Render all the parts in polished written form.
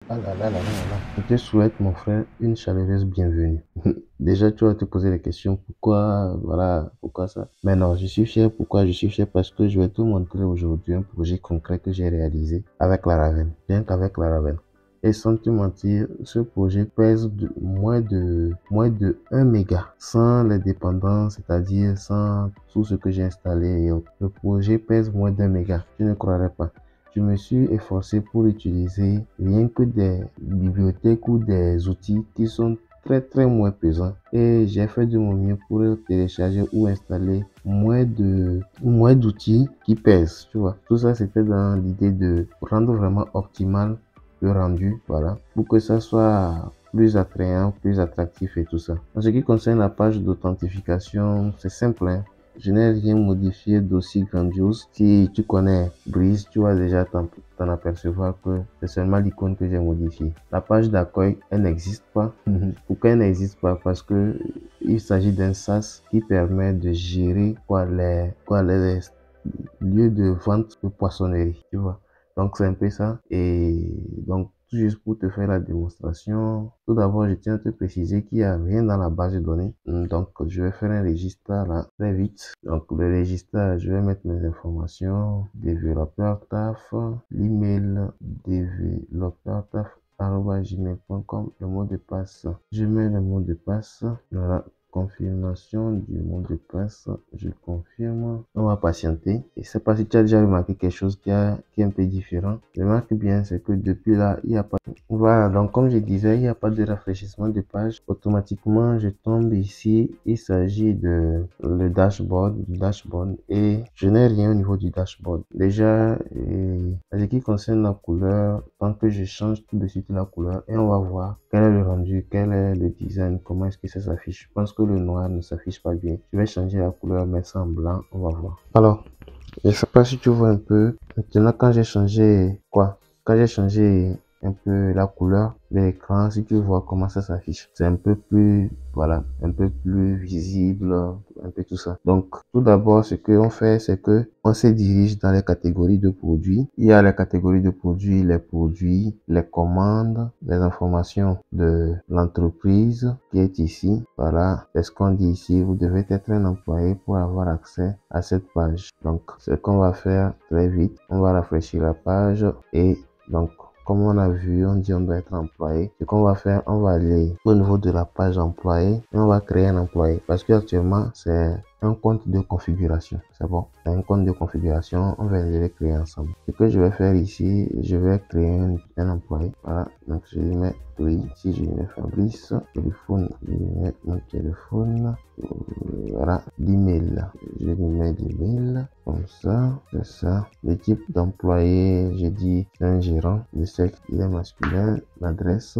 Ah là là là là là là. Je te souhaite, mon frère, une chaleureuse bienvenue. Déjà, tu vas te poser la question, pourquoi, voilà, pourquoi ça? Mais non, je suis fier. Pourquoi je suis fier? Parce que je vais te montrer aujourd'hui un projet concret que j'ai réalisé avec Laravel. Rien qu'avec Laravel. Et sans te mentir, ce projet pèse moins de 1 méga sans les dépendances, c'est-à-dire sans tout ce que j'ai installé et autres. Le projet pèse moins d'1 méga. Tu ne croirais pas. Je me suis efforcé pour utiliser rien que des bibliothèques ou des outils qui sont très moins pesants, et j'ai fait de mon mieux pour télécharger ou installer moins d'outils qui pèsent, tu vois. Tout ça, c'était dans l'idée de rendre vraiment optimal le rendu, voilà, pour que ça soit plus attrayant, plus attractif et tout ça. En ce qui concerne la page d'authentification, c'est simple, hein. Je n'ai rien modifié d'aussi grandiose. Si tu connais Breeze, tu vas déjà t'en apercevoir que c'est seulement l'icône que j'ai modifiée. La page d'accueil, elle n'existe pas. Pourquoi elle n'existe pas? Parce que il s'agit d'un SaaS qui permet de gérer les lieux de vente de poissonnerie, tu vois. Donc c'est un peu ça. Et donc, tout juste pour te faire la démonstration, tout d'abord, je tiens à te préciser qu'il n'y a rien dans la base de données. Donc, je vais faire un registre là très vite. Donc, le registre, je vais mettre mes informations, développeur taf, l'email développeur taf @gmail.com, le mot de passe. Je mets le mot de passe. Voilà. Confirmation du mot de passe, je confirme. On va patienter. Et c'est pas si tu as déjà remarqué quelque chose qui est un peu différent. Remarque bien, c'est que depuis là, il n'y a pas. Voilà, donc comme je disais, il n'y a pas de rafraîchissement de page. Automatiquement, je tombe ici. Il s'agit de le dashboard, et je n'ai rien au niveau du dashboard. Déjà, en ce qui concerne la couleur, tant que je change tout de suite la couleur, et on va voir quel est le rendu, quel est le design, comment est-ce que ça s'affiche. Je pense que le noir ne s'affiche pas bien. Je vais changer la couleur, mettre ça en blanc, on va voir. Alors, je sais pas si tu vois un peu. Maintenant, quand j'ai changé quand j'ai changé un peu la couleur de l'écran, si tu vois comment ça s'affiche, c'est un peu plus, voilà, un peu plus visible, un peu tout ça. Donc, tout d'abord, ce qu'on fait, c'est que on se dirige dans les catégories de produits. Il y a les catégories de produits, les commandes, les informations de l'entreprise qui est ici. Voilà, c'est ce qu'on dit ici. Vous devez être un employé pour avoir accès à cette page. Donc, ce qu'on va faire très vite, on va rafraîchir la page, et donc, comme on a vu, on dit on doit être employé. Ce qu'on va faire, on va aller au niveau de la page employé et on va créer un employé, parce qu'actuellement, c'est un compte de configuration. C'est bon, c'est un compte de configuration. On va les créer ensemble. Ce que je vais faire ici, je vais créer un employé. Voilà, donc je lui mets oui. Ici, je lui mets Fabrice. Téléphone, je lui mets mon téléphone. Voilà, l'email, je lui mets l'email. Comme ça, c'est ça. Le type d'employé, j'ai dit c'est un gérant. Le sexe, il est masculin. L'adresse,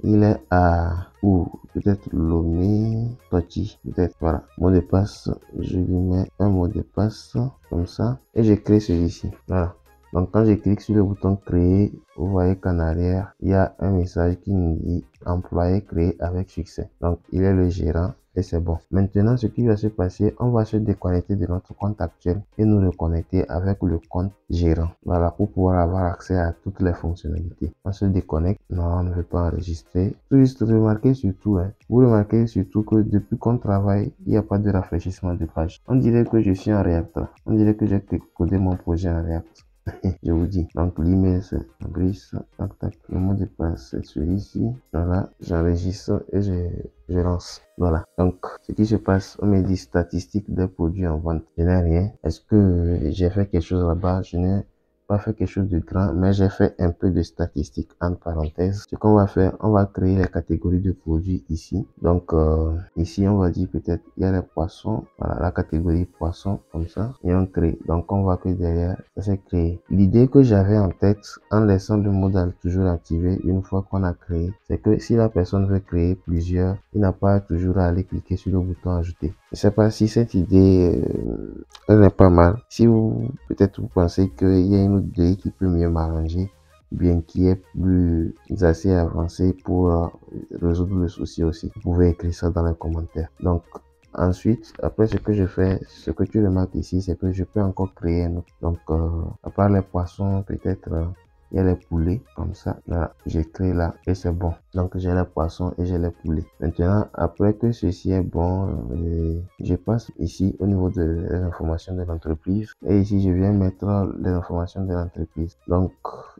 il est à ou peut-être Lomé, Totti, peut-être. Voilà, mot de passe, je lui mets un mot de passe comme ça, et je crée celui-ci. Voilà. Donc quand je clique sur le bouton créer, vous voyez qu'en arrière, il y a un message qui nous dit employé créé avec succès. Donc il est le gérant et c'est bon. Maintenant, ce qui va se passer, on va se déconnecter de notre compte actuel et nous reconnecter avec le compte gérant. Voilà, pour pouvoir avoir accès à toutes les fonctionnalités. On se déconnecte. Non, on ne veut pas enregistrer. Juste remarquez surtout, vous remarquez surtout que depuis qu'on travaille, il n'y a pas de rafraîchissement de page. On dirait que je suis en React. On dirait que j'ai codé mon projet en React. Je vous dis. Donc l'email c'est Fabrice. Tac tac. Le mot de passe c'est celui-ci. Voilà. J'enregistre et je lance. Voilà. Donc ce qui se passe, on me dit statistiques des produits en vente. Je n'ai rien. Est-ce que j'ai fait quelque chose là-bas? Je n'ai pas fait quelque chose de grand, mais j'ai fait un peu de statistiques entre parenthèses. Ce qu'on va faire, on va créer les catégories de produits ici. Donc ici on va dire peut-être il y a les poissons. Voilà, la catégorie poissons comme ça, et on crée. Donc on voit que derrière ça s'est créé. L'idée que j'avais en tête en laissant le mode toujours activé une fois qu'on a créé, c'est que si la personne veut créer plusieurs, il n'a pas toujours à aller cliquer sur le bouton ajouter. Je sais pas si cette idée elle est pas mal. Si vous peut-être vous pensez qu'il y a une autre idée qui peut mieux m'arranger, bien qui est plus assez avancé pour résoudre le souci aussi, vous pouvez écrire ça dans les commentaires. Donc ensuite, après ce que je fais, ce que tu remarques ici, c'est que je peux encore créer un autre. Donc à part les poissons, peut-être il y a les poulets, comme ça, voilà, j'écris là et c'est bon. Donc j'ai les poissons et j'ai les poulets. Maintenant, après que ceci est bon, je passe ici au niveau des informations de l'entreprise et ici je viens mettre les informations de l'entreprise. Donc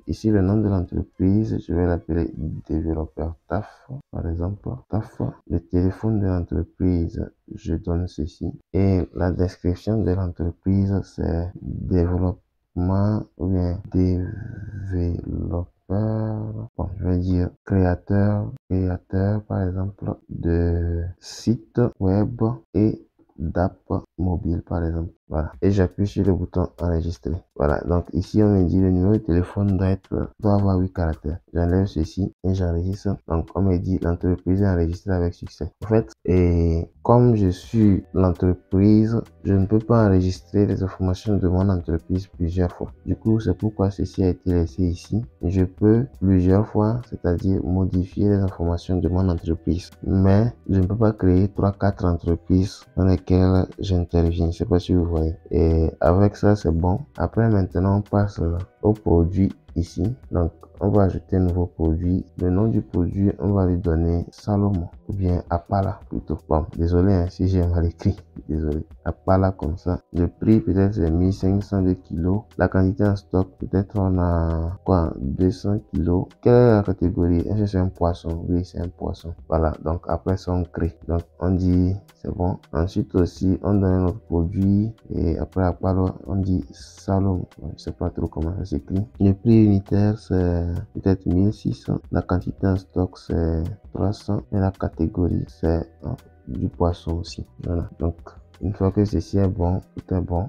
ici le nom de l'entreprise, je vais l'appeler développeur TAF, par exemple, TAF. Le téléphone de l'entreprise, je donne ceci et la description de l'entreprise, c'est développement ou bien développeur. Bon, je vais dire créateur par exemple de sites web et d'app mobile par exemple. Voilà. Et j'appuie sur le bouton enregistrer. Voilà. Donc ici, on me dit le numéro de téléphone doit avoir 8 caractères. J'enlève ceci et j'enregistre. Donc on me dit l'entreprise est enregistrée avec succès. En fait, et comme je suis l'entreprise, je ne peux pas enregistrer les informations de mon entreprise plusieurs fois. Du coup, c'est pourquoi ceci a été laissé ici. Je peux plusieurs fois, c'est-à-dire modifier les informations de mon entreprise. Mais je ne peux pas créer 3-4 entreprises dans lesquelles j'interviens. Je ne sais pas si vous voyez. Et avec ça, c'est bon. Après, maintenant, on passe au produit ici. Donc, on va ajouter un nouveau produit. Le nom du produit, on va lui donner Salomon ou bien Apala plutôt. Bon, désolé hein, si j'ai mal écrit. Désolé. Apala comme ça. Le prix peut-être c'est 1502 kilos. La quantité en stock, peut-être on a quoi 200 kilos. Quelle est la catégorie? Est-ce que c'est un poisson? Oui, c'est un poisson. Voilà. Donc après ça, on crée. Donc on dit c'est bon. Ensuite aussi, on donne notre produit et après Apala, on dit Salomon. Je sais pas trop comment ça s'écrit. Le prix unitaire, c'est peut-être 1600. La quantité en stock, c'est 300. Et la catégorie, c'est du poisson aussi. Voilà. Donc, une fois que ceci est bon, tout est bon.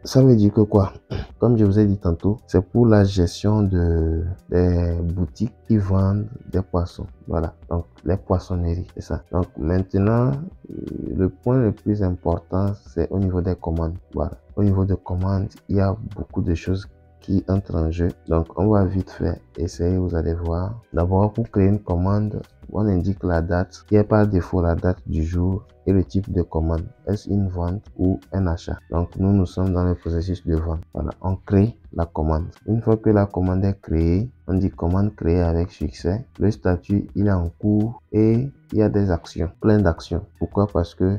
Ça veut dire que quoi? Comme je vous ai dit tantôt, c'est pour la gestion des boutiques qui vendent des poissons. Voilà. Donc, les poissonneries, c'est ça. Donc, maintenant, le point le plus important, c'est au niveau des commandes. Voilà. Au niveau des commandes, il y a beaucoup de choses qui entrent en jeu. Donc, on va vite fait essayer, vous allez voir. D'abord, pour créer une commande, on indique la date, qui est par défaut la date du jour et le type de commande. Est-ce une vente ou un achat? Donc, nous sommes dans le processus de vente. Voilà, on crée la commande. Une fois que la commande est créée, on dit commande créée avec succès. Le statut, il est en cours et il y a des actions, plein d'actions. Pourquoi? Parce que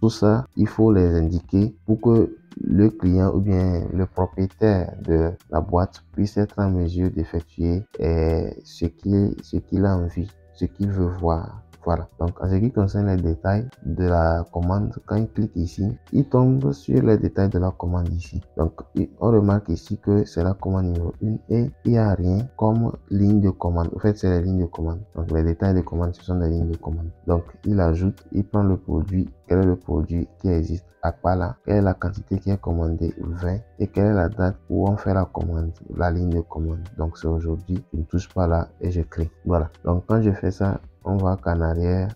tout ça, il faut les indiquer pour que le client ou bien le propriétaire de la boîte puisse être en mesure d'effectuer ce qu'il a envie, ce qu'il veut voir. Voilà. Donc, en ce qui concerne les détails de la commande, quand il clique ici, il tombe sur les détails de la commande ici. Donc, on remarque ici que c'est la commande numéro 1 et il n'y a rien comme ligne de commande. En fait, c'est les lignes de commande. Donc, les détails de commande, ce sont des lignes de commande. Donc, il ajoute, il prend le produit. Quel est le produit qui existe? Apala, quelle est la quantité qui est commandée? 20. Et quelle est la date où on fait la commande, la ligne de commande? Donc, c'est aujourd'hui. Je ne touche pas là et je crée. Voilà. Donc, quand je fais ça, on voit qu'en arrière,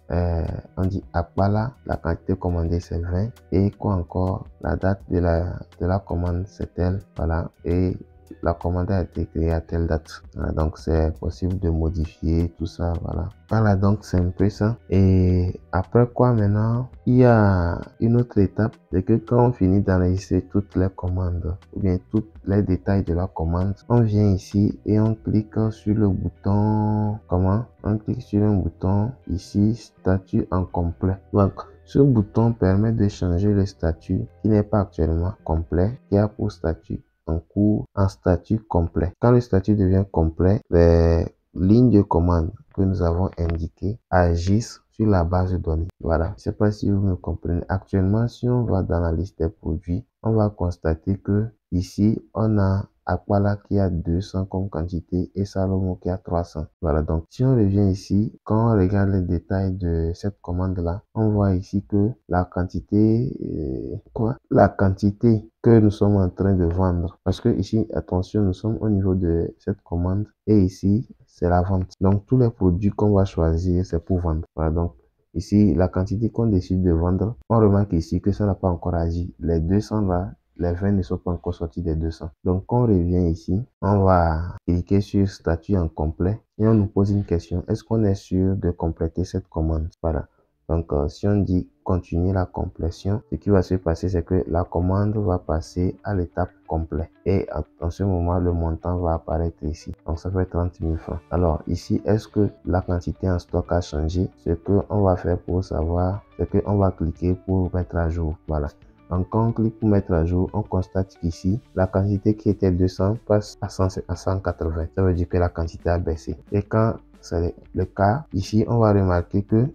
on dit Apala, la quantité commandée c'est 20 et quoi encore, la date de la commande c'est telle, voilà, et la commande a été créée à telle date. Voilà, donc c'est possible de modifier tout ça, voilà. Voilà, donc c'est un peu ça. Et après quoi maintenant, il y a une autre étape, c'est que quand on finit d'enregistrer toutes les commandes ou bien tous les détails de la commande, on vient ici et on clique sur le bouton, on clique sur un bouton ici, statut en complet. Donc, ce bouton permet de changer le statut qui n'est pas actuellement complet, qui a pour statut en cours en statut complet. Quand le statut devient complet, les lignes de commande que nous avons indiquées agissent sur la base de données. Voilà, je ne sais pas si vous me comprenez. Actuellement, si on va dans la liste des produits, on va constater que ici, on a Apala qui a 200 comme quantité et Salomon qui a 300. Voilà, donc si on revient ici, quand on regarde les détails de cette commande-là, on voit ici que la quantité, la quantité que nous sommes en train de vendre. Parce que ici, attention, nous sommes au niveau de cette commande et ici, c'est la vente. Donc, tous les produits qu'on va choisir, c'est pour vendre. Voilà, donc ici, la quantité qu'on décide de vendre, on remarque ici que ça n'a pas encore agi. Les 200 là, les 20 ne sont pas encore sortis des 200. Donc, quand on revient ici, on va cliquer sur statut en complet et on nous pose une question. Est-ce qu'on est sûr de compléter cette commande? Voilà. Donc, si on dit continuer la complétion, ce qui va se passer, c'est que la commande va passer à l'étape complet. Et en ce moment, le montant va apparaître ici. Donc, ça fait 30 000 francs. Alors, ici, est-ce que la quantité en stock a changé? Ce qu'on va faire pour savoir, c'est qu'on va cliquer pour mettre à jour. Voilà. Donc, quand on clique pour mettre à jour, on constate qu'ici, la quantité qui était 200 passe à 180. Ça veut dire que la quantité a baissé. Et quand c'est le cas, ici, on va remarquer que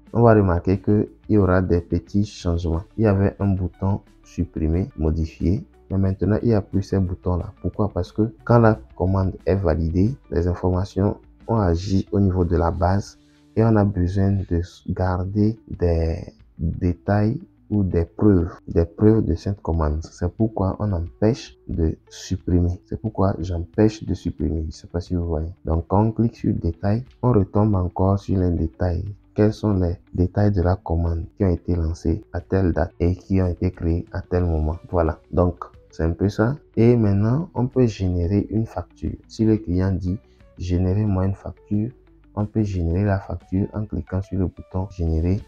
il y aura des petits changements. Il y avait un bouton supprimer, modifier. Mais maintenant, il n'y a plus ces boutons-là. Pourquoi? Parce que quand la commande est validée, les informations ont agi au niveau de la base et on a besoin de garder des détails ou des preuves de cette commande. C'est pourquoi on empêche de supprimer. C'est pourquoi j'empêche de supprimer. Je ne sais pas si vous voyez. Donc, quand on clique sur détail, on retombe encore sur les détails. Quels sont les détails de la commande qui ont été lancés à telle date et qui ont été créés à tel moment. Voilà. Donc, c'est un peu ça. Et maintenant, on peut générer une facture. Si le client dit générez-moi une facture, on peut générer la facture en cliquant sur le bouton générer.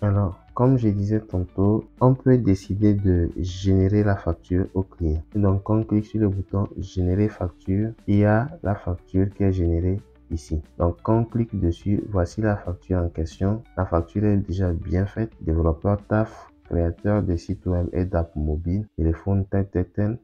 Alors, comme je disais tantôt, on peut décider de générer la facture au client. Et donc, quand on clique sur le bouton générer facture, il y a la facture qui est générée ici. Donc, quand on clique dessus, voici la facture en question. La facture est déjà bien faite. Développeur TAF, créateur de site web et d'app mobile, téléphone tel,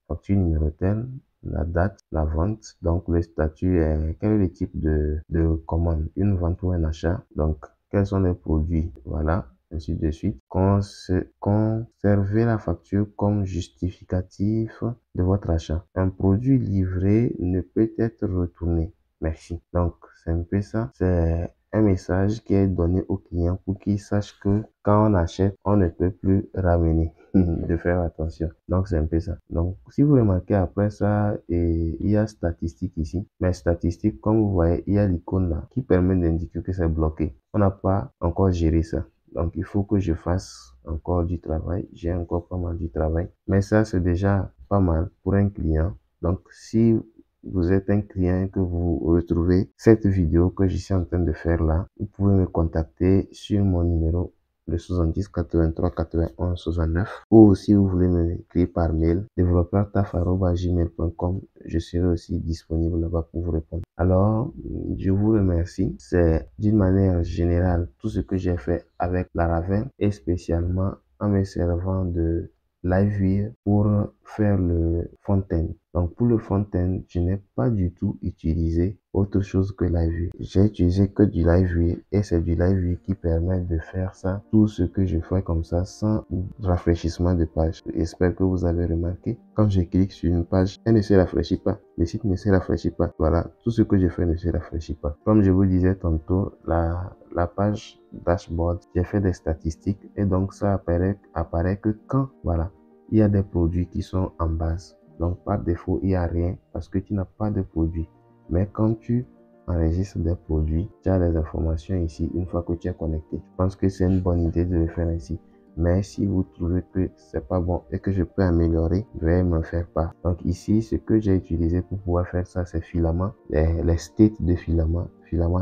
facture numéro tel, la date, la vente. Donc, le statut est, quel est le type de commande? Une vente ou un achat? Donc, quels sont les produits? Voilà, ainsi de suite. Conservez la facture comme justificatif de votre achat. Un produit livré ne peut être retourné. Merci. Donc, c'est un peu ça. C'est un message qui est donné au client pour qu'il sache que quand on achète, on ne peut plus ramener. De faire attention. Donc, c'est un peu ça. Donc, si vous remarquez après ça, il y a statistiques ici. Mais statistiques, comme vous voyez, il y a l'icône là qui permet d'indiquer que c'est bloqué. On n'a pas encore géré ça. Donc, il faut que je fasse encore du travail. J'ai encore pas mal du travail. Mais ça, c'est déjà pas mal pour un client. Donc, si vous êtes un client et que vous retrouvez cette vidéo que je suis en train de faire là, vous pouvez me contacter sur mon numéro le 70 83 91 69, ou si vous voulez me écrire par mail développeur-taf@gmail.com. Je serai aussi disponible là-bas pour vous répondre. Alors, je vous remercie. C'est d'une manière générale tout ce que j'ai fait avec Laravel et spécialement en me servant de Livewire pour faire le front-end. Donc pour le front-end, je n'ai pas du tout utilisé autre chose que Livewire. J'ai utilisé que du Livewire et c'est du Livewire qui permet de faire ça, tout ce que je fais comme ça sans rafraîchissement de page. J'espère que vous avez remarqué, quand je clique sur une page, elle ne se rafraîchit pas. Le site ne se rafraîchit pas. Voilà, tout ce que je fais ne se rafraîchit pas. Comme je vous disais tantôt, la page dashboard, j'ai fait des statistiques et donc ça apparaît que quand, voilà, il y a des produits qui sont en base. Donc, par défaut, il n'y a rien parce que tu n'as pas de produit. Mais quand tu enregistres des produits, tu as les informations ici une fois que tu es connecté. Je pense que c'est une bonne idée de le faire ici. Mais si vous trouvez que c'est pas bon et que je peux améliorer, veuillez me faire part. Donc ici, ce que j'ai utilisé pour pouvoir faire ça, c'est filament, les states de filament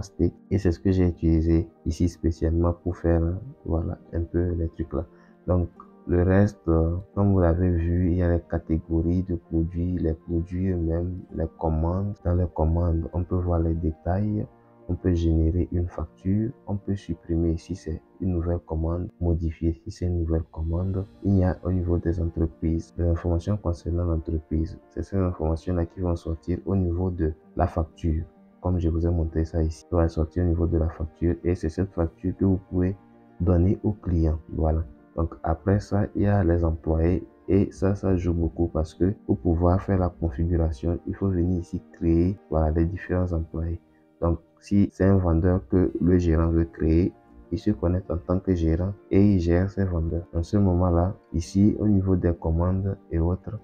state. Et c'est ce que j'ai utilisé ici spécialement pour faire, voilà, un peu les trucs là. Donc, le reste, comme vous l'avez vu, il y a les catégories de produits, les produits eux-mêmes, les commandes. Dans les commandes, on peut voir les détails. On peut générer une facture, on peut supprimer si c'est une nouvelle commande, modifier si c'est une nouvelle commande. Il y a au niveau des entreprises, des informations concernant l'entreprise. C'est ces informations-là qui vont sortir au niveau de la facture. Comme je vous ai montré ça ici, ça va sortir au niveau de la facture et c'est cette facture que vous pouvez donner au client. Voilà. Donc après ça, il y a les employés et ça joue beaucoup parce que pour pouvoir faire la configuration, il faut venir ici créer, voilà, les différents employés. Donc si c'est un vendeur que le gérant veut créer, il se connecte en tant que gérant et il gère ses vendeurs. En ce moment-là, ici, au niveau des commandes et autres,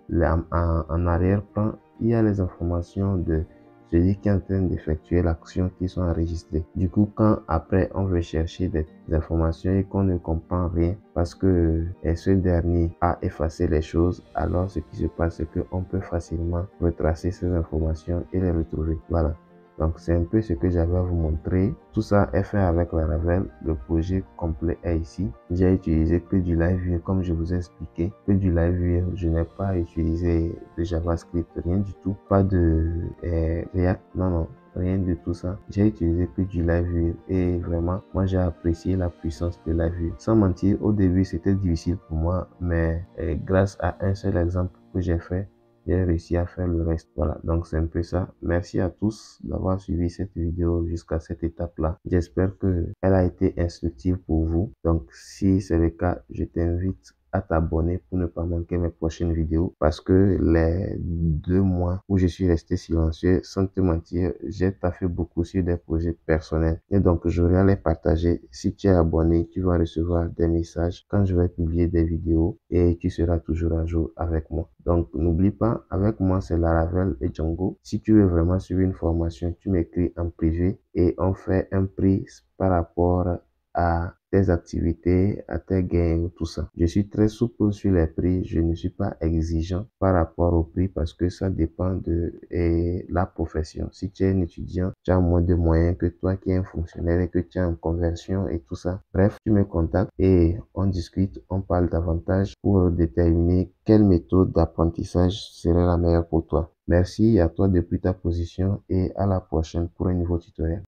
en arrière-plan, il y a les informations de celui qui est en train d'effectuer l'action qui sont enregistrées. Du coup, quand après on veut chercher des informations et qu'on ne comprend rien parce que ce dernier a effacé les choses, alors ce qui se passe, c'est qu'on peut facilement retracer ces informations et les retrouver. Voilà. Donc c'est un peu ce que j'avais à vous montrer. Tout ça est fait avec Laravel. Le projet complet est ici. J'ai utilisé que du Live comme je vous ai expliqué. Que du Live. Je n'ai pas utilisé de JavaScript, rien du tout. Pas de React, non. Rien de tout ça. J'ai utilisé que du Live et vraiment, moi j'ai apprécié la puissance de Live. Sans mentir, au début c'était difficile pour moi, mais grâce à un seul exemple que j'ai fait, j'ai réussi à faire le reste. Voilà, donc c'est un peu ça. Merci à tous d'avoir suivi cette vidéo jusqu'à cette étape-là. J'espère que elle a été instructive pour vous. Donc si c'est le cas, je t'invite à t'abonner pour ne pas manquer mes prochaines vidéos parce que les 2 mois où je suis resté silencieux, sans te mentir, j'ai taffé beaucoup sur des projets personnels et donc j'aurai à les partager. Si tu es abonné, tu vas recevoir des messages quand je vais publier des vidéos et tu seras toujours à jour avec moi. Donc n'oublie pas, avec moi c'est Laravel et Django. Si tu veux vraiment suivre une formation, tu m'écris en privé et on fait un prix par rapport à tes activités, à tes gains, tout ça. Je suis très souple sur les prix. Je ne suis pas exigeant par rapport au prix parce que ça dépend de la profession. Si tu es un étudiant, tu as moins de moyens que toi qui es un fonctionnaire et que tu es en conversion et tout ça. Bref, tu me contactes et on discute, on parle davantage pour déterminer quelle méthode d'apprentissage serait la meilleure pour toi. Merci à toi depuis ta position et à la prochaine pour un nouveau tutoriel.